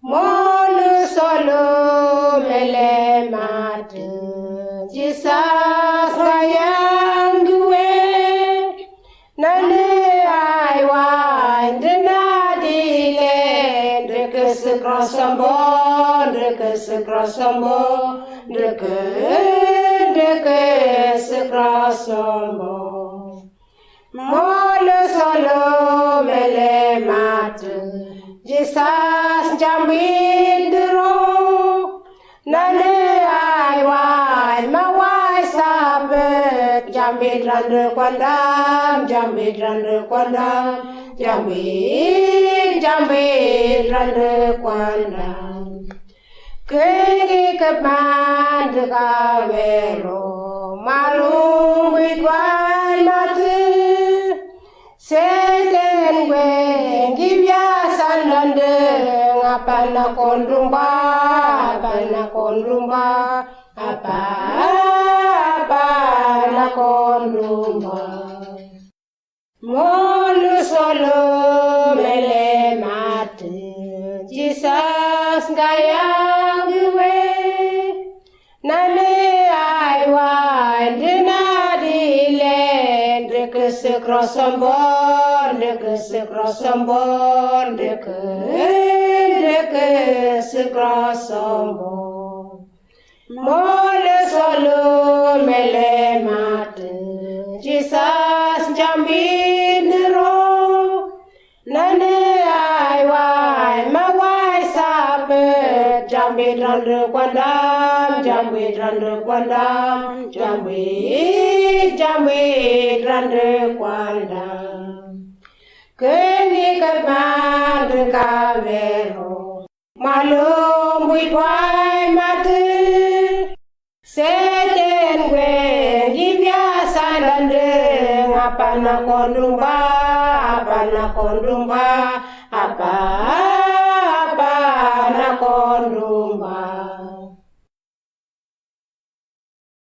Molu solo mele matu Jesus kayang duwe nane aiwa ndena dile ndeke sekrosombo ndeke sekrosombo Molu solo mele matu Jesus jambindro nane aiwai mawai sabet jambidran kwandam jambidran kwandam Kegi keman dekawero malung witwan mati Seten wengi biasa nande ngapana kondumba Molu solo mele mate Jesus gayang duwe nane aiwa ndena dile ndeke sekrosombo Mole solo mele mate Jesus jambindro nane aiwa mawai sabe jambidran kwandam Keni keman dekawero malum witwai mati Seten wengi biasa nande ngapana kondumba